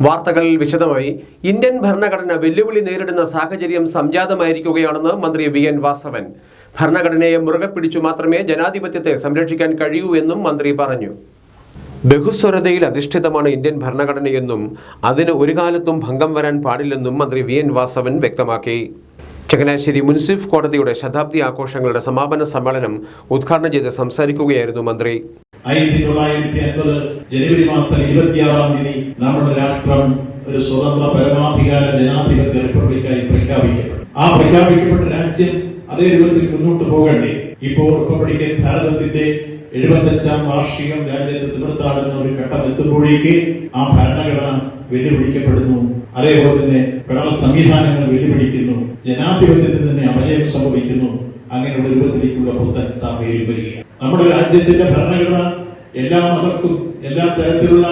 വാർത്തകളിൽ വിശദമായി ഇന്ത്യൻ ഭരണഘടന വെല്ലുവിളി നേരിടുന്ന സാഹചര്യം സംജാതമായിരിക്കുകയാണെന്ന് മന്ത്രി വി.എൻ. വാസവൻ. ഭരണഘടനയെ മുറുകെ പിടിച്ചു മാത്രമേ ജനാധിപത്യത്തെ സംരക്ഷിക്കാൻ കഴിയൂ എന്നും മന്ത്രി പറഞ്ഞു. ബഹുസ്വരതയിൽ അധിഷ്ഠിതമാണ് ഇന്ത്യൻ ഭരണഘടനയെന്നും അതിന് ഒരു കാലത്തും ഭംഗം വരാൻ പാടില്ലെന്നും മന്ത്രി വി.എൻ. വാസവൻ വ്യക്തമാക്കി. ചങ്ങനാശ്ശേരി മുൻസിഫ് കോടതിയുടെ ശതാബ്ദി ആഘോഷങ്ങളുടെ സമാപന സമ്മേളനം ഉദ്ഘാടനം ചെയ്ത് സംസാരിക്കുകയായിരുന്നു മന്ത്രി. 1950 ജനുവരി മാസം 26-ാം തീയതി നമ്മുടെ രാഷ്ട്രം ഒരു സ്വതന്ത്ര പരമാധികാര ജനാധിപത്യ റിപ്പബ്ലിക്കായി പ്രഖ്യാപിക്കപ്പെട്ടു. ആ പ്രഖ്യാപിക്കപ്പെട്ട രാജ്യം അതേ രൂപത്തിൽ മുന്നോട്ട് പോകണ്ടേ? ഇപ്പോൾ റിപ്പബ്ലിക്കൻ ഭാരതത്തിന്റെ 75-ാം വാർഷികം രാജ്യത്ത് തിമിർത്താടുന്ന ഒരു ഘട്ടം എത്തുമ്പോഴേക്ക് ആ ഭരണഘടന വെല്ലുവിളിക്കപ്പെടുന്നു. അതേപോലെ തന്നെ ഭരണ സംവിധാനങ്ങൾ വെല്ലുവിളിക്കുന്നു. ജനാധിപത്യത്തിൽ തന്നെ അപജയം സംഭവിക്കുന്നു. അങ്ങനെയുള്ള രൂപത്തിലേക്കുള്ള പുത്തൻ സാഹചര്യം വരികയാണ്. നമ്മുടെ രാജ്യത്തിന്റെ ഭരണഘടന എല്ലാ മതർക്കും എല്ലാ തരത്തിലുള്ള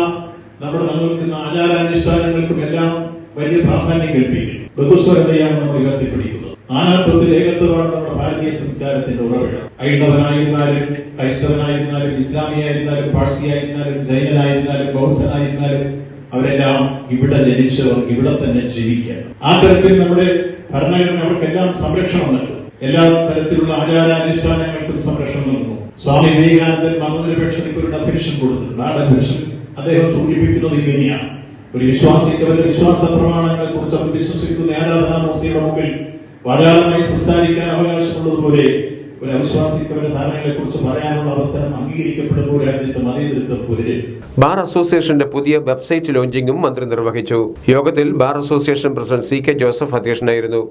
നമ്മുടെ നിലനിൽക്കുന്ന ആചാരാനുഷ്ഠാനങ്ങൾക്കും എല്ലാം വലിയ പ്രാധാന്യം കൽപ്പിക്കുന്നു. ബഹുസ്വരതയാണ് നമ്മൾ ഉയർത്തിപ്പിടിക്കുന്നത്. നാനാത്വത്തിൽ ഏകത്വമാണ് നമ്മുടെ ഭാരതീയ സംസ്കാരത്തിന്റെ ഉറവിടം. ഐണവനായിരുന്നാലും ക്രൈസ്തവനായിരുന്നാലും ഇസ്ലാമിയായിരുന്നാലും പാഴ്സിയായിരുന്നാലും ജൈനനായിരുന്നാലും ബൗദ്ധനായിരുന്നാലും അവരെല്ലാം ഇവിടെ ജനിച്ചവർ ഇവിടെ തന്നെ ജീവിക്കുകയാണ്. ആ തരത്തിൽ നമ്മുടെ ഭരണഘടന അവർക്കെല്ലാം സംരക്ഷണം നൽകും. എല്ലാ തരത്തിലുള്ള ആചാരാനുഷ്ഠാനങ്ങൾക്കും സംരക്ഷണം നൽകുന്നു. സ്വാമി വിവേകാനന്ദൻ മതനിരപേക്ഷതയ്ക്ക് ഒരു ഡെഫിനിഷൻ കൊടുത്തിട്ടുണ്ട്. ആ ഡെഫിനിഷൻ അദ്ദേഹം സൂചിപ്പിക്കുന്നത് ഇങ്ങനെയാണ്: ഒരു വിശ്വാസിക്ക് അവരുടെ വിശ്വാസ പ്രമാണങ്ങളെ കുറിച്ച് അവർ വിശ്വസിക്കുന്ന ആരാധനാമൂർത്തിയുടെ മുമ്പിൽ വാചാലമായി സംസാരിക്കാൻ അവകാശമുള്ളതുപോലെ ഒരു അവിശ്വാസിക്ക് അവരുടെ ധാരണകളെ കുറിച്ച് പറയാനുള്ള അവസരം അംഗീകരിക്കപ്പെടുമ്പോൾ രാജ്യത്ത് മതേതരത്വം പുലരും. ബാർ അസോസിയേഷന്റെ പുതിയ വെബ്സൈറ്റ് ലോഞ്ചിങ്ങും മന്ത്രി നിർവഹിച്ചു. യോഗത്തിൽ bar association president C.K. Joseph അധ്യക്ഷനായിരുന്നു.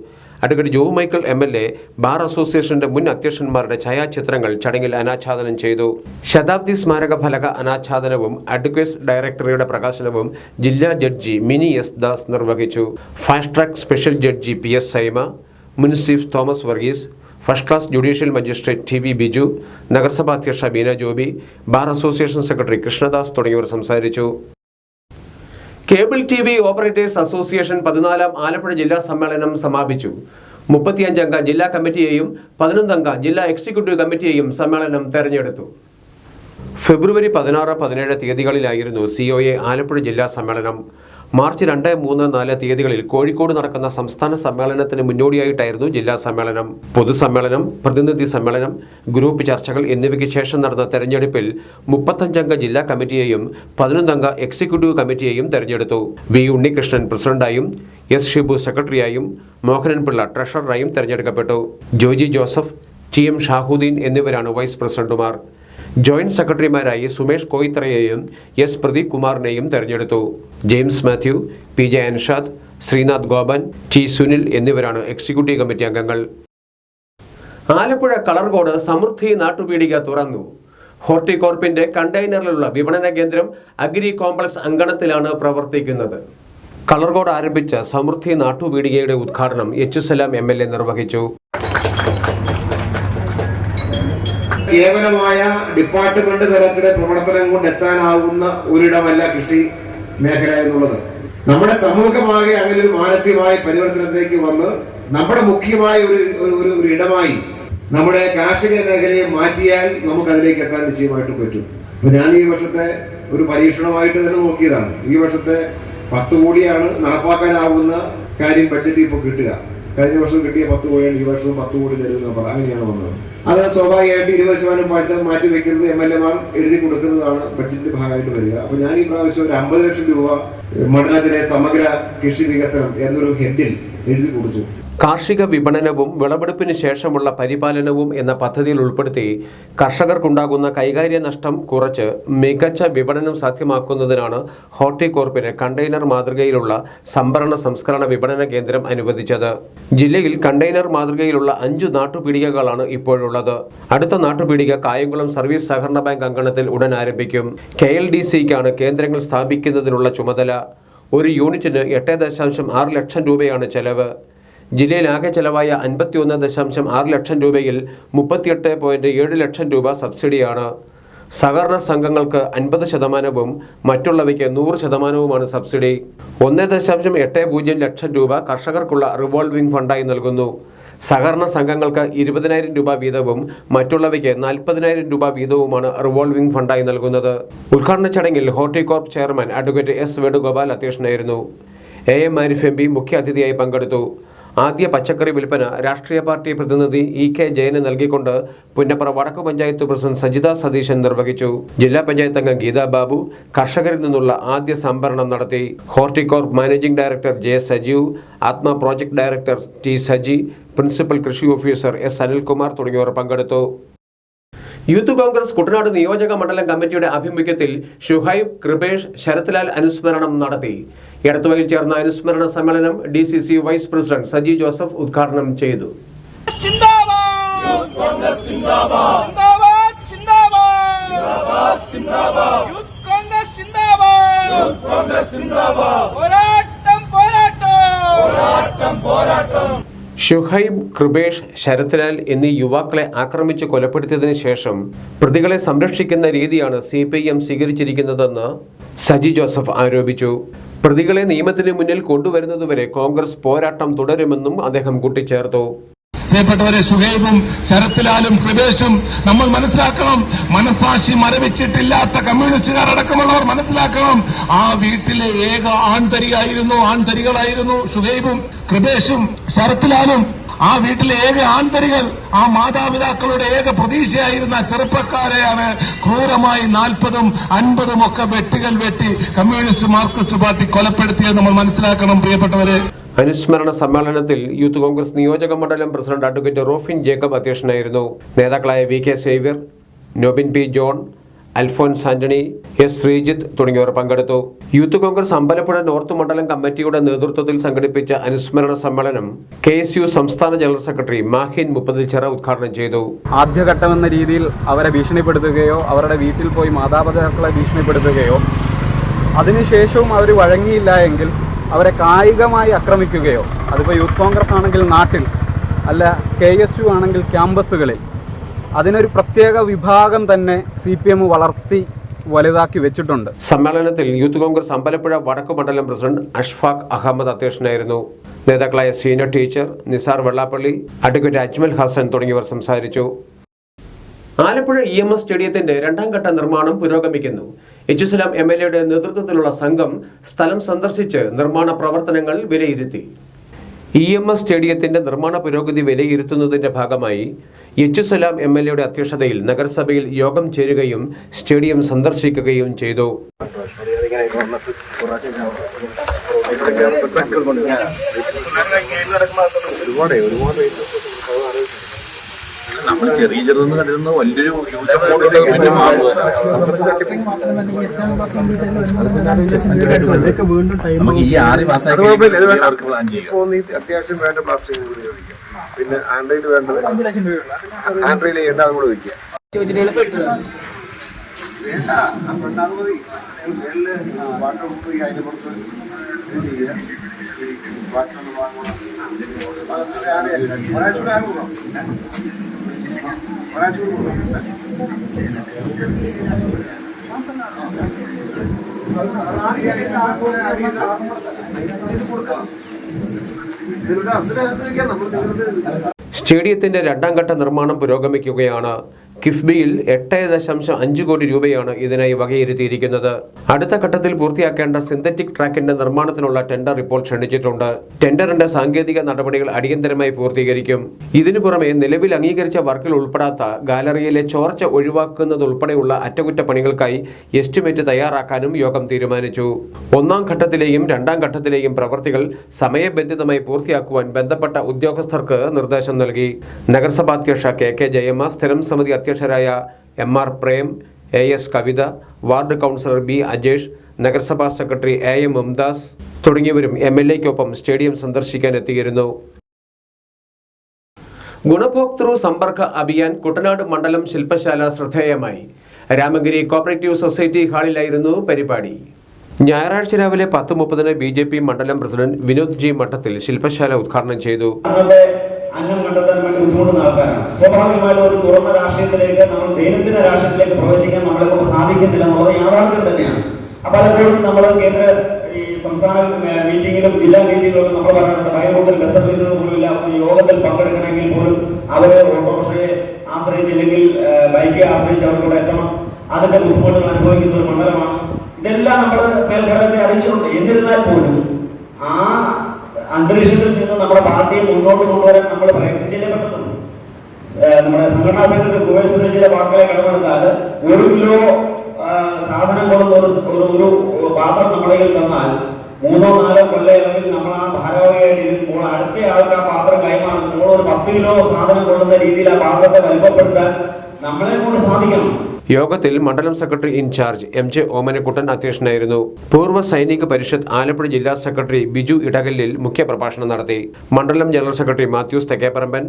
അഡ്വക്കേറ്റ് ജോ മൈക്കിൾ MLA ബാർ അസോസിയേഷന്റെ മുൻ അധ്യക്ഷന്മാരുടെ ഛായാചിത്രങ്ങൾ ചടങ്ങിൽ അനാച്ഛാദനം ചെയ്തു. ശതാബ്ദി സ്മാരക ഫലക അനാച്ഛാദനവും അഡ്വക്കേറ്റ്സ് ഡയറക്ടറിയുടെ പ്രകാശനവും ജില്ലാ ജഡ്ജി മിനി എസ് ദാസ് നിർവഹിച്ചു. Fast track special judge PS Saima, munsiff Thomas Varghese, first class judicial magistrate TV Biju, നഗരസഭാ അധ്യക്ഷ Beena Joby, bar association secretary Krishnadas തുടങ്ങിയവർ സംസാരിച്ചു. കേബിൾ TV ഓപ്പറേറ്റേഴ്സ് അസോസിയേഷൻ 14-ാം ആലപ്പുഴ ജില്ലാ സമ്മേളനം സമാപിച്ചു. 35-അംഗ ജില്ലാ കമ്മിറ്റിയെയും 11-അംഗ ജില്ലാ എക്സിക്യൂട്ടീവ് കമ്മിറ്റിയെയും സമ്മേളനം തെരഞ്ഞെടുത്തു. ഫെബ്രുവരി 16, 17 തീയതികളിലായിരുന്നു COA ആലപ്പുഴ ജില്ലാ സമ്മേളനം. മാർച്ച് 2, 3, 4 തീയതികളിൽ കോഴിക്കോട് നടക്കുന്ന സംസ്ഥാന സമ്മേളനത്തിന് മുന്നോടിയായിട്ടായിരുന്നു ജില്ലാ സമ്മേളനം. പൊതുസമ്മേളനം, പ്രതിനിധി സമ്മേളനം, ഗ്രൂപ്പ് ചർച്ചകൾ എന്നിവയ്ക്ക് ശേഷം നടന്ന തെരഞ്ഞെടുപ്പിൽ 35-അംഗ ജില്ലാ കമ്മിറ്റിയെയും 11-അംഗ എക്സിക്യൂട്ടീവ് കമ്മിറ്റിയെയും തെരഞ്ഞെടുത്തു. V. ഉണ്ണികൃഷ്ണൻ പ്രസിഡന്റായും S. ഷിബു സെക്രട്ടറിയായും മോഹനൻ പിള്ള ട്രഷററായും തെരഞ്ഞെടുക്കപ്പെട്ടു. ജോജി ജോസഫ്, TM ഷാഹുദ്ദീൻ എന്നിവരാണ് വൈസ് പ്രസിഡന്റുമാർ. ജോയിന്റ് സെക്രട്ടറിമാരായി സുമേഷ് കോയിത്തറയെയും S. പ്രദീപ് കുമാറിനെയും തെരഞ്ഞെടുത്തു. James Mathew, PJ Anshad, Sreenath Gopan, T. Sunil എന്നിവരാണ് എക്സിക്യൂട്ടീവ് കമ്മിറ്റി അംഗങ്ങൾ. ആലപ്പുഴ കളർകോട് സമൃദ്ധി നാട്ടുപീടിക തുറന്നു. ഹോർട്ടികോർപ്പിന്റെ കണ്ടെയ്നറിലുള്ള വിപണന കേന്ദ്രം അഗ്രി കോംപ്ലക്സ് അങ്കണത്തിലാണ് പ്രവർത്തിക്കുന്നത്. കളർകോട് ആരംഭിച്ച സമൃദ്ധി നാട്ടുപീടികയുടെ ഉദ്ഘാടനം H. സലാം MLA നിർവഹിച്ചു. കേവലമായ ഡിപ്പാർട്ട്മെന്റ് തലത്തിലെ പ്രവർത്തനം കൊണ്ട് എത്താനാവുന്ന ഒരിടമല്ല കൃഷി മേഖല എന്നുള്ളത്. നമ്മുടെ സമൂഹമാകെ അങ്ങനെ ഒരു മാനസികമായ പരിവർത്തനത്തിലേക്ക് വന്ന് നമ്മുടെ മുഖ്യമായ ഒരു ഇടമായി നമ്മുടെ കാർഷിക മേഖലയെ മാറ്റിയാൽ നമുക്ക് അതിലേക്ക് എത്താൻ നിശ്ചയമായിട്ട് പറ്റും. അപ്പൊ ഞാൻ ഈ വർഷത്തെ ഒരു പരീക്ഷണമായിട്ട് തന്നെ നോക്കിയതാണ്. ഈ വർഷത്തെ 10 കോടിയാണ് നടപ്പാക്കാനാവുന്ന കാര്യം ബഡ്ജറ്റ് ഇപ്പോൾ കിട്ടുക. കഴിഞ്ഞ വർഷം കിട്ടിയ 10 കോടിയാണ് ഈ വർഷവും 10 കോടി തരുന്ന അങ്ങനെയാണ് വന്നത്. അത് സ്വാഭാവികമായിട്ട് 20% പൈസ മാറ്റി വെക്കുന്നത് MLA-മാർ എഴുതി കൊടുക്കുന്നതാണ് ബഡ്ജറ്റിന്റെ ഭാഗമായിട്ട് വരിക. അപ്പൊ ഞാൻ ഈ പ്രാവശ്യം ഒരു 50 ലക്ഷം രൂപ മണ്ഡലത്തിലെ സമഗ്ര കൃഷി വികസനം എന്നൊരു ഹെഡിൽ എഴുതി കൊടുത്തു. കാർഷിക വിപണനവും വിളവെടുപ്പിന് ശേഷമുള്ള പരിപാലനവും എന്ന പദ്ധതിയിൽ ഉൾപ്പെടുത്തി കർഷകർക്കുണ്ടാകുന്ന കൈകാര്യ നഷ്ടം കുറച്ച് മികച്ച വിപണനം സാധ്യമാക്കുന്നതിനാണ് ഹോർട്ടികോർപ്പിന് കണ്ടെയ്നർ മാതൃകയിലുള്ള സംഭരണ സംസ്കരണ വിപണന കേന്ദ്രം അനുവദിച്ചത്. ജില്ലയിൽ കണ്ടെയ്നർ മാതൃകയിലുള്ള 5 നാട്ടുപീടികകളാണ് ഇപ്പോഴുള്ളത്. അടുത്ത നാട്ടുപീടിക കായംകുളം സർവീസ് സഹകരണ ബാങ്ക് അങ്കണത്തിൽ ഉടൻ ആരംഭിക്കും. KLDCക്കാണ് കേന്ദ്രങ്ങൾ സ്ഥാപിക്കുന്നതിനുള്ള ചുമതല. ഒരു യൂണിറ്റിന് 8.6 ലക്ഷം രൂപയാണ് ചെലവ്. ജില്ലയിൽ ആകെ ചെലവായ 51.6 ലക്ഷം രൂപയിൽ 38.7 ലക്ഷം രൂപ സബ്സിഡിയാണ്. സഹകരണ സംഘങ്ങൾക്ക് 50%, മറ്റുള്ളവയ്ക്ക് 100%വുമാണ് സബ്സിഡി. 1.80 ലക്ഷം രൂപ കർഷകർക്കുള്ള റിവോൾവിംഗ് ഫണ്ടായി നൽകുന്നു. സഹകരണ സംഘങ്ങൾക്ക് 20,000 രൂപ വീതവും മറ്റുള്ളവയ്ക്ക് 40,000 രൂപ വീതവുമാണ് റിവോൾവിംഗ് ഫണ്ടായി നൽകുന്നത്. ഉദ്ഘാടന ചടങ്ങിൽ Horticorp chairman advocate S Venugopal അധ്യക്ഷനായിരുന്നു. AM ആരിഫ് MP മുഖ്യ അതിഥിയായി പങ്കെടുത്തു. ആദ്യ പച്ചക്കറി വിൽപ്പന രാഷ്ട്രീയ പാർട്ടി പ്രതിനിധി EK ജയന് നൽകിക്കൊണ്ട് പുന്നപ്ര വടക്കു പഞ്ചായത്ത് പ്രസിഡന്റ് സജിത സതീശൻ നിർവഹിച്ചു. ജില്ലാ പഞ്ചായത്ത് അംഗം ഗീതാ ബാബു കർഷകരിൽ നിന്നുള്ള ആദ്യ സംഭരണം നടത്തി. Horticorp managing director J Sajeev, ആത്മ project director T Saji, principal കൃഷി ഓഫീസർ S അനിൽകുമാർ തുടങ്ങിയവർ പങ്കെടുത്തു. യൂത്ത് കോൺഗ്രസ് കുട്ടനാട് നിയോജക മണ്ഡലം കമ്മിറ്റിയുടെ ആഭിമുഖ്യത്തിൽ ഷുഹൈബ്, കൃപേഷ്, ശരത്ലാൽ അനുസ്മരണം നടത്തി. എടത്തുവയിൽ ചേർന്ന അനുസ്മരണ സമ്മേളനം DCC vice president Saji Joseph ഉദ്ഘാടനം ചെയ്തു. ഷുഹൈബ്, കൃപേഷ്, ശരത്ലാൽ എന്നീ യുവാക്കളെ ആക്രമിച്ച് കൊലപ്പെടുത്തിയതിനു ശേഷം പ്രതികളെ സംരക്ഷിക്കുന്ന രീതിയാണ് CPIM സ്വീകരിച്ചിരിക്കുന്നതെന്ന് സജി ജോസഫ് ആരോപിച്ചു. പ്രതികളെ നിയമത്തിന് മുന്നിൽ കൊണ്ടുവരുന്നതുവരെ കോൺഗ്രസ് പോരാട്ടം തുടരുമെന്നും അദ്ദേഹം കൂട്ടിച്ചേർത്തു. പ്രിയപ്പെട്ടവരെ, ഷുഹൈബും ശരത്ലാലും കൃപേഷും നമ്മൾ മനസ്സിലാക്കണം, മനസാക്ഷി മരവിച്ചിട്ടില്ലാത്ത കമ്മ്യൂണിസ്റ്റുകാർ അടക്കമുള്ളവർ മനസ്സിലാക്കണം, ആ വീട്ടിലെ ഏക ആൺതരികളായിരുന്നു ഷുഹൈബും കൃപേഷും ശരത്ലാലും. ആ വീട്ടിലെ ഏക ആൺതരികൾ, ആ മാതാപിതാക്കളുടെ ഏക പ്രതീക്ഷയായിരുന്ന ചെറുപ്പക്കാരെയാണ് ക്രൂരമായി 40ഉം 50ഉം ഒക്കെ വെട്ടികൾ വെട്ടി കമ്മ്യൂണിസ്റ്റ് മാർക്സിസ്റ്റ് പാർട്ടി കൊലപ്പെടുത്തിയത് നമ്മൾ മനസ്സിലാക്കണം. പ്രിയപ്പെട്ടവരെ, അനുസ്മരണ സമ്മേളനത്തിൽ യൂത്ത് കോൺഗ്രസ് നിയോജക മണ്ഡലം പ്രസിഡന്റ് അഡ്വക്കേറ്റ് റോഫിൻ ജേക്കബ് അധ്യക്ഷനായിരുന്നു. നേതാക്കളായ VK Xavier, Nobin P John, Alphonse Antony, S Sreejith തുടങ്ങിയവർ പങ്കെടുത്തു. യൂത്ത് കോൺഗ്രസ് അമ്പലപ്പുഴ നോർത്ത് മണ്ഡലം കമ്മിറ്റിയുടെ നേതൃത്വത്തിൽ സംഘടിപ്പിച്ച അനുസ്മരണ സമ്മേളനം KSU സംസ്ഥാന ജനറൽ സെക്രട്ടറി മാഹിൻ മുപ്പതിൽച്ചിറ ഉദ്ഘാടനം ചെയ്തു. ആദ്യഘട്ടമെന്ന രീതിയിൽ അവരെ ഭീഷണിപ്പെടുത്തുകയോ അവരുടെ വീട്ടിൽ പോയി മാതാപിതാക്കളെ ഭീഷണിപ്പെടുത്തുകയോ അതിനുശേഷവും അവർ വഴങ്ങിയില്ല എങ്കിൽ അവരെ കായികമായി ആക്രമിക്കുകയോ, അതിപ്പോൾ യൂത്ത് കോൺഗ്രസ് ആണെങ്കിൽ നാട്ടിൽ, അല്ല KSU ആണെങ്കിൽ ക്യാമ്പസുകളിൽ, അതിനൊരു പ്രത്യേക വിഭാഗം തന്നെ CPM വളർത്തി വലുതാക്കി വെച്ചിട്ടുണ്ട്. സമ്മേളനത്തിൽ യൂത്ത് കോൺഗ്രസ് അമ്പലപ്പുഴ വടക്കു മണ്ഡലം പ്രസിഡന്റ് അഷ്ഫാഖ് അഹമ്മദ് അധ്യക്ഷനായിരുന്നു. നേതാക്കളായ സീന ടീച്ചർ, നിസാർ വെള്ളാപ്പള്ളി, അഡ്വക്കേറ്റ് അജ്മൽ ഹസൻ തുടങ്ങിയവർ സംസാരിച്ചു. ആലപ്പുഴ EMS സ്റ്റേഡിയത്തിന്റെ 2ാം ഘട്ട നിർമ്മാണം പുരോഗമിക്കുന്നു. എച്ചുസലാം MLA നേതൃത്വത്തിലുള്ള സംഘം സ്ഥലം സന്ദർശിച്ച് നിർമ്മാണ പ്രവർത്തനങ്ങൾ വിലയിരുത്തി. EMS സ്റ്റേഡിയത്തിന്റെ നിർമ്മാണ പുരോഗതി വിലയിരുത്തുന്നതിന്റെ ഭാഗമായി എച്ചുസലാം MLA അധ്യക്ഷതയിൽ നഗരസഭയിൽ യോഗം ചേരുകയും സ്റ്റേഡിയം സന്ദർശിക്കുകയും ചെയ്തു. നമ്മൾ ചെറിയ ചെറുതെന്ന് കണ്ടിരുന്ന വലിയൊരു നമുക്ക് ഈ 6 മാസം അത്യാവശ്യം വേണ്ട പ്ലാസ്റ്റിക് ഉപയോഗിക്കാം. പിന്നെ ആൻഡ്രയിൽ വേണ്ടത് ആൻഡ്രയിൽ ചെയ്യേണ്ട അതും കൂടെ വയ്ക്കുക. വാട്ടർ അതിന്റെ പുറത്ത് ചെയ്യുക. സ്റ്റേഡിയത്തിന്റെ 2ാം ഘട്ട നിർമ്മാണം പുരോഗമിക്കുകയാണ്. കിഫ്ബിയിൽ 8.5 കോടി രൂപയാണ് ഇതിനായി വകയിരുത്തിയിരിക്കുന്നത്. അടുത്ത ഘട്ടത്തിൽ പൂർത്തിയാക്കേണ്ട സിന്തറ്റിക് ട്രാക്കിന്റെ നിർമ്മാണത്തിനുള്ള ടെൻഡർ ഇപ്പോൾ ക്ഷണിച്ചിട്ടുണ്ട്. ടെൻഡറിന്റെ സാങ്കേതിക നടപടികൾ അടിയന്തരമായി പൂർത്തീകരിക്കും. ഇതിനു പുറമെ നിലവിൽ അംഗീകരിച്ച വർക്കിൽ ഉൾപ്പെടാത്ത ഗാലറിയിലെ ചോർച്ച ഒഴിവാക്കുന്നതുൾപ്പെടെയുള്ള അറ്റകുറ്റപ്പണികൾക്കായി എസ്റ്റിമേറ്റ് തയ്യാറാക്കാനും യോഗം തീരുമാനിച്ചു. 1ാം ഘട്ടത്തിലെയും 2ാം ഘട്ടത്തിലെയും പ്രവൃത്തികൾ സമയബന്ധിതമായി പൂർത്തിയാക്കുവാൻ ബന്ധപ്പെട്ട ഉദ്യോഗസ്ഥർക്ക് നിർദ്ദേശം നൽകി. നഗരസഭാ അധ്യക്ഷ KK ജയമ്മ, സ്ഥിരം സമിതി അധ്യക്ഷരായ MR പ്രേം, AS കവിത, വാർഡ് കൗൺസിലർ B അജേഷ്, നഗരസഭാ സെക്രട്ടറി AM മുംതാസ് തുടങ്ങിയവരും MLAക്കൊപ്പം സ്റ്റേഡിയം സന്ദർശിക്കാൻ എത്തിയിരുന്നു. ഗുണഭോക്തൃ സമ്പർക്ക അഭിയാൻ കുട്ടനാട് മണ്ഡലം ശില്പശാല ശ്രദ്ധേയമായി. രാമഗിരി കോപ്പറേറ്റീവ് സൊസൈറ്റി ഹാളിലായിരുന്നു പരിപാടി. ഞായറാഴ്ച രാവിലെ 10:30 BJP മണ്ഡലം പ്രസിഡന്റ് വിനോദ് G മഠത്തിൽ ശില്പശാല ഉദ്ഘാടനം ചെയ്തു. അന്നം കണ്ടെത്താൻ വേണ്ടി ബുദ്ധിമുട്ടുന്ന ആൾക്കാരാണ്. സ്വാഭാവികമായിട്ട് ഒരു തുറന്ന രാഷ്ട്രീയത്തിലേക്ക്, നമ്മൾ ദൈനംദിന രാഷ്ട്രീയത്തിലേക്ക് പ്രവേശിക്കാൻ നമ്മളെ കൊണ്ട് സാധിക്കുന്നില്ല എന്നുള്ളത് യാഥാർത്ഥ്യം തന്നെയാണ്. പലപ്പോഴും നമ്മൾ കേന്ദ്ര ഈ സംസ്ഥാന മീറ്റിങ്ങിലും ജില്ലാ മീറ്റിങ്ങിലും ഒക്കെ നമ്മൾ പറയാറുണ്ട് ബൈ റൂട്ടിൽ ബസ് സർവീസുകൾ പോലും ഇല്ല. യോഗത്തിൽ പങ്കെടുക്കണമെങ്കിൽ പോലും അവര് ഓട്ടോറിക്ഷയെ ആശ്രയിച്ചില്ലെങ്കിൽ ബൈക്ക് ആശ്രയിച്ച് അവർക്കൂടെ എത്തണം. അതിന്റെ ബുദ്ധിമുട്ടുകൾ അനുഭവിക്കുന്ന ഒരു മണ്ഡലമാണ്. ഇതെല്ലാം നമ്മൾ മേൽഘടകത്തെ അറിയിച്ചിട്ടുണ്ട്. എന്നിരുന്നാൽ പോലും ആ അന്തരീക്ഷത്തിൽ നിന്ന് നമ്മുടെ പാർട്ടിയെ മുന്നോട്ട് കൊണ്ടുവരാൻ നമ്മൾ പ്രയത്നം ചെയ്യപ്പെട്ടതുണ്ട്. നമ്മുടെ സംഘടനാ സെക്രട്ടറി കുവൈസ് സുരേഷിന്റെ വാക്കുകളെ കടമെടുത്താൽ 1 കിലോ സാധനം കൊള്ളുന്ന ഒരു പാത്രം നമ്മുടെ കയ്യിൽ തന്നാൽ 3-4 കൊല്ലങ്ങളിൽ നമ്മൾ ആ ഭാരവാഹിയായിട്ട് ഇരുമ്പോൾ അടുത്ത ആൾക്ക് ആ പാത്രം കൈമാറുമ്പോൾ ഒരു 10 കിലോ സാധനം കൊള്ളുന്ന രീതിയിൽ ആ പാത്രത്തെ വലിപ്പപ്പെടുത്താൻ നമ്മളെ കൊണ്ട് സാധിക്കണം. യോഗത്തിൽ മണ്ഡലം സെക്രട്ടറി ഇൻചാർജ് MJ ഓമനക്കുട്ടൻ അധ്യക്ഷനായിരുന്നു. പൂർവ്വ സൈനിക പരിഷത്ത് ആലപ്പുഴ ജില്ലാ സെക്രട്ടറി ബിജു ഇടകല്ലിൽ മുഖ്യപ്രഭാഷണം നടത്തി. മണ്ഡലം general secretary Mathews Thekkeparamban,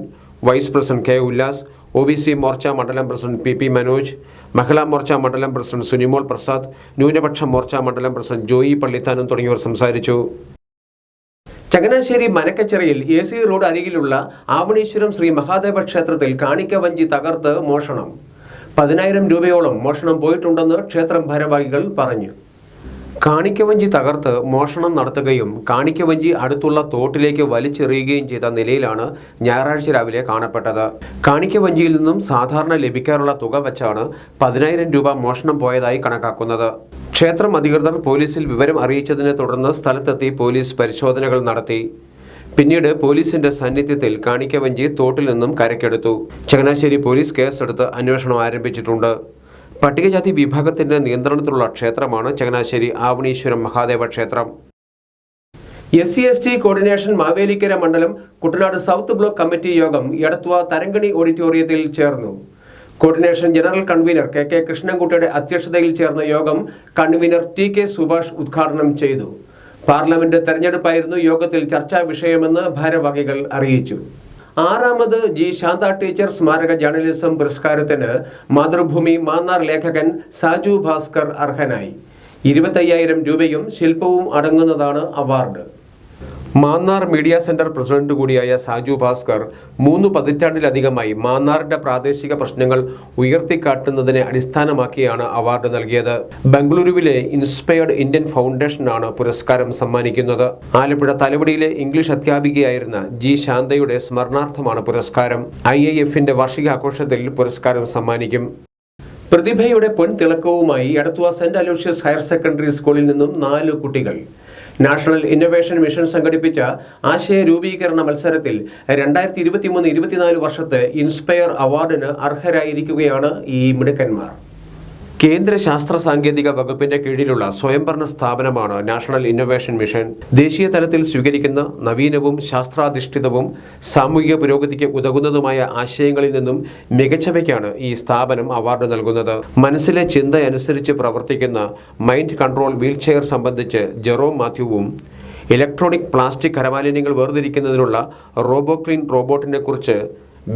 vice president K. Ullas, OBC Morcha മണ്ഡലം പ്രസിഡന്റ് PP മനോജ്, മഹിളാ മോർച്ച മണ്ഡലം പ്രസിഡന്റ് സുനിമോൾ പ്രസാദ്, ന്യൂനപക്ഷ മോർച്ച മണ്ഡലം പ്രസിഡന്റ് ജോയി പള്ളിത്താനം തുടങ്ങിയവർ സംസാരിച്ചു. ചങ്ങനാശ്ശേരി മനക്കച്ചിറയിൽ AC റോഡ് അരികിലുള്ള ആവണീശ്വരം ശ്രീ മഹാദേവ ക്ഷേത്രത്തിൽ കാണിക്ക വഞ്ചി തകർത്ത് മോഷണം. 10,000 രൂപയോളം മോഷണം പോയിട്ടുണ്ടെന്ന് ക്ഷേത്രം ഭാരവാഹികൾ പറഞ്ഞു. കാണിക്കവഞ്ചി തകർത്ത് മോഷണം നടത്തുകയും കാണിക്കവഞ്ചി അടുത്തുള്ള തോട്ടിലേക്ക് വലിച്ചെറിയുകയും ചെയ്ത നിലയിലാണ് ഞായറാഴ്ച രാവിലെ കാണപ്പെട്ടത്. കാണിക്കവഞ്ചിയിൽ നിന്നും സാധാരണ ലഭിക്കാറുള്ള തുക വച്ചാണ് 10,000 രൂപ മോഷണം പോയതായി കണക്കാക്കുന്നത്. ക്ഷേത്രം അധികൃതർ പോലീസിൽ വിവരം അറിയിച്ചതിനെ തുടർന്ന് സ്ഥലത്തെത്തി പോലീസ് പരിശോധനകൾ നടത്തി. പിന്നീട് പോലീസിന്റെ സാന്നിധ്യത്തിൽ കാണിക്കവഞ്ചി തോട്ടിൽ നിന്നും കരക്കെടുത്തു. ചങ്ങനാശ്ശേരി പോലീസ് കേസെടുത്ത് അന്വേഷണം ആരംഭിച്ചിട്ടുണ്ട്. പട്ടികജാതി വിഭാഗത്തിന്റെ നിയന്ത്രണത്തിലുള്ള ക്ഷേത്രമാണ് ചങ്ങനാശ്ശേരി ആവണീശ്വരം മഹാദേവ ക്ഷേത്രം. SC/ST കോർഡിനേഷൻ മാവേലിക്കര മണ്ഡലം കുട്ടനാട് സൗത്ത് ബ്ലോക്ക് കമ്മിറ്റി യോഗം എടത്വ തരങ്കണി ഓഡിറ്റോറിയത്തിൽ ചേർന്നു. കോർഡിനേഷൻ ജനറൽ കൺവീനർ KK കൃഷ്ണൻകുട്ടിയുടെ അധ്യക്ഷതയിൽ ചേർന്ന യോഗം കൺവീനർ TK സുഭാഷ് ഉദ്ഘാടനം ചെയ്തു. പാർലമെന്റ് തെരഞ്ഞെടുപ്പായിരുന്നു യോഗത്തിൽ ചർച്ചാ വിഷയമെന്ന് ഭാരവാഹികൾ അറിയിച്ചു. 6ാമത് G. ശാന്ത ടീച്ചർ സ്മാരക ജേർണലിസം പുരസ്കാരത്തിന് മാതൃഭൂമി മാന്നാർ ലേഖകൻ സാജു ഭാസ്കർ അർഹനായി. 25,000 രൂപയും ശില്പവും അടങ്ങുന്നതാണ് award. Mannar media centre president കൂടിയായ സാജു ഭാസ്കർ 3 പതിറ്റാണ്ടിലധികമായി മാന്നാറിന്റെ പ്രാദേശിക പ്രശ്നങ്ങൾ ഉയർത്തിക്കാട്ടുന്നതിനെ അടിസ്ഥാനമാക്കിയാണ് അവാർഡ് നൽകിയത്. ബംഗളൂരുവിലെ ഇൻസ്പയർഡ് ഇന്ത്യൻ ഫൗണ്ടേഷനാണ് പുരസ്കാരം സമ്മാനിക്കുന്നത്. ആലപ്പുഴ തലവടിയിലെ ഇംഗ്ലീഷ് അധ്യാപികയായിരുന്ന G. ശാന്തയുടെ സ്മരണാർത്ഥമാണ് പുരസ്കാരം. IIF-ന്റെ വാർഷികാഘോഷത്തിൽ പുരസ്കാരം സമ്മാനിക്കും. പ്രതിഭയുടെ പൊൻതിളക്കവുമായി Edathua saint Aloysius higher secondary സ്കൂളിൽ നിന്നും 4 കുട്ടികൾ നാഷണൽ ഇന്നൊവേഷൻ മിഷൻ സംഘടിപ്പിച്ച ആശയ രൂപീകരണ മത്സരത്തിൽ 2023-24 വർഷത്തെ ഇൻസ്പയർ അവാർഡിന് അർഹരായിരിക്കുകയാണ് ഈ മിടുക്കന്മാർ. കേന്ദ്ര ശാസ്ത്ര സാങ്കേതിക വകുപ്പിന്റെ കീഴിലുള്ള സ്വയംഭരണ സ്ഥാപനമാണ് നാഷണൽ ഇന്നൊവേഷൻ മിഷൻ. ദേശീയ തലത്തിൽ സ്വീകരിക്കുന്ന നവീനവും ശാസ്ത്രാധിഷ്ഠിതവും സാമൂഹിക പുരോഗതിക്ക് ഉതകുന്നതുമായ ആശയങ്ങളിൽ നിന്നും മികച്ചവയ്ക്കാണ് ഈ സ്ഥാപനം അവാർഡ് നൽകുന്നത്. മനസ്സിലെ ചിന്തയനുസരിച്ച് പ്രവർത്തിക്കുന്ന മൈൻഡ് കൺട്രോൾ വീൽചെയർ സംബന്ധിച്ച് ജെറോം മാത്യുവും ഇലക്ട്രോണിക് പ്ലാസ്റ്റിക് കരമാലിന്യങ്ങൾ വേർതിരിക്കുന്നതിനുള്ള റോബോക്ലീൻ റോബോട്ടിനെ കുറിച്ച്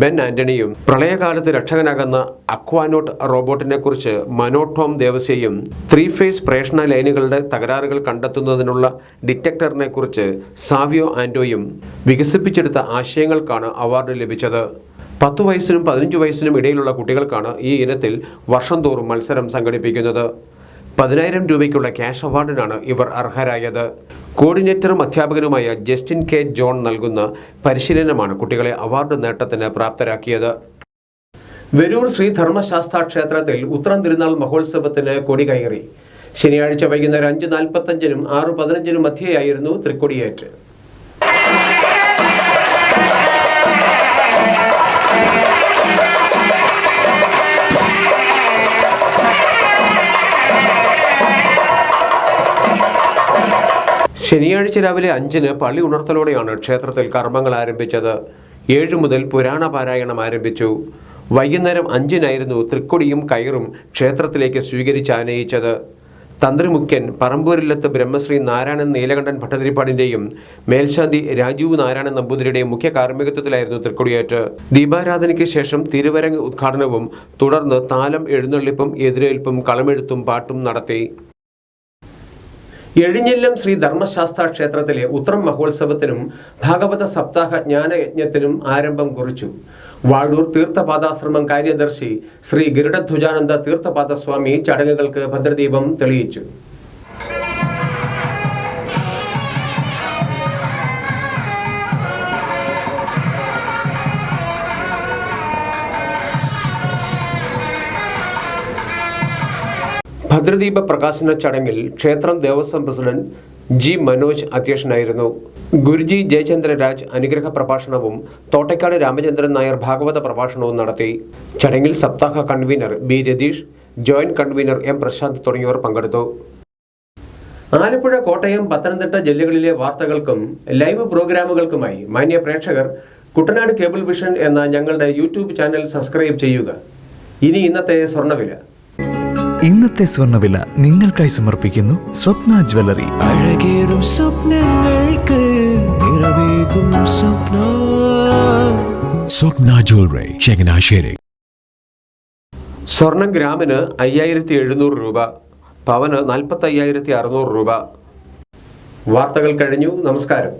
ബെൻ ആന്റണിയും പ്രളയകാലത്ത് രക്ഷകനാകുന്ന അക്വാനോട്ട് റോബോട്ടിനെ കുറിച്ച് മനോടോം ദേവസ്യയും 3-ഫേസ് പ്രേഷണ ലൈനുകളുടെ തകരാറുകൾ കണ്ടെത്തുന്നതിനുള്ള ഡിറ്റക്ടറിനെ കുറിച്ച് സാവിയോ ആന്റോയും വികസിപ്പിച്ചെടുത്ത ആശയങ്ങൾക്കാണ് അവാർഡ് ലഭിച്ചത്. 10 വയസ്സിനും 15 വയസ്സിനും ഇടയിലുള്ള കുട്ടികൾക്കാണ് ഈ ഇനത്തിൽ വർഷം തോറും മത്സരം സംഘടിപ്പിക്കുന്നത്. 10,000 രൂപയ്ക്കുള്ള ക്യാഷ് അവാർഡിനാണ് ഇവർ അർഹരായത്. കോർഡിനേറ്ററും അധ്യാപകനുമായ ജസ്റ്റിൻ K. ജോൺ നൽകുന്ന പരിശീലനമാണ് കുട്ടികളെ അവാർഡ് നേട്ടത്തിന് പ്രാപ്തരാക്കിയത്. വെരൂർ ശ്രീ ധർമ്മശാസ്ത്ര ക്ഷേത്രത്തിൽ ഉത്രം തിരുനാൾ മഹോത്സവത്തിന് കൊടി കയറി. ശനിയാഴ്ച വൈകുന്നേരം 5:45-നും 6:15-നും മധ്യേയായിരുന്നു തൃക്കൊടിയേറ്റ്. ശനിയാഴ്ച രാവിലെ 5-ന് പള്ളി ഉണർത്തലോടെയാണ് ക്ഷേത്രത്തിൽ കർമ്മങ്ങൾ ആരംഭിച്ചത്. 7 മുതൽ പുരാണ പാരായണം ആരംഭിച്ചു. വൈകുന്നേരം 5-നായിരുന്നു തൃക്കൊടിയും കയറും ക്ഷേത്രത്തിലേക്ക് സ്വീകരിച്ചാനയിച്ചത്. തന്ത്രിമുഖ്യൻ പറമ്പൂരില്ലത്ത് ബ്രഹ്മശ്രീ നാരായണൻ നീലകണ്ഠൻ ഭട്ടതിരിപ്പാടിന്റെയും മേൽശാന്തി രാജീവ് നാരായണൻ നമ്പൂതിരിയുടെയും മുഖ്യ കാർമ്മികത്വത്തിലായിരുന്നു തൃക്കൊടിയേറ്റ്. ദീപാരാധനയ്ക്ക് ശേഷം തിരുവരങ്ങ് ഉദ്ഘാടനവും തുടർന്ന് താലം എഴുന്നള്ളിപ്പും എതിരേൽപ്പും കളമെഴുത്തും പാട്ടും നടത്തി. എഴിഞ്ഞില്ലം ശ്രീ ധർമ്മശാസ്ത്ര ക്ഷേത്രത്തിലെ ഉത്രം മഹോത്സവത്തിനും ഭാഗവത സപ്താഹ ജ്ഞാനയജ്ഞത്തിനും ആരംഭം കുറിച്ചു. വാഴൂർ തീർത്ഥപാദാശ്രമം കാര്യദർശി ശ്രീ ഗരുഡധ്വജാനന്ദ തീർത്ഥപാദസ്വാമി ചടങ്ങുകൾക്ക് ഭദ്രദീപം തെളിയിച്ചു. ഭദ്രദീപ പ്രകാശന ചടങ്ങിൽ ക്ഷേത്രം ദേവസ്വം പ്രസിഡന്റ് ജി മനോജ് അധ്യക്ഷനായിരുന്നു. ഗുരുജി ജയചന്ദ്രരാജ് അനുഗ്രഹ പ്രഭാഷണവും തോട്ടയ്ക്കാട് രാമചന്ദ്രൻ നായർ ഭാഗവത പ്രഭാഷണവും നടത്തി. ചടങ്ങിൽ സപ്താഹ convener B Ratheesh, joint convener M Prasanth തുടങ്ങിയവർ പങ്കെടുത്തു. ആലപ്പുഴ, കോട്ടയം, പത്തനംതിട്ട ജില്ലകളിലെ വാർത്തകൾക്കും ലൈവ് പ്രോഗ്രാമുകൾക്കുമായി മാന്യ പ്രേക്ഷകർ കുട്ടനാട് കേബിൾ വിഷൻ എന്ന ഞങ്ങളുടെ യൂട്യൂബ് ചാനൽ സബ്സ്ക്രൈബ് ചെയ്യുക. ഇനി ഇന്നത്തെ സ്വർണ്ണവില. ഇന്നത്തെ സ്വർണ്ണവില നിങ്ങൾക്കായി സമർപ്പിക്കുന്നു സ്വപ്ന ജ്വല്ലറി. അഴകേറും സ്വപ്നങ്ങൾക്ക് നിറവേകും സ്വപ്ന ജ്വല്ലറി, ചങ്ങനാശ്ശേരി. സ്വർണം ഗ്രാമിന് 5700 രൂപ, പവന് 45,600 രൂപ. വാർത്തകൾ കഴിഞ്ഞു. നമസ്കാരം.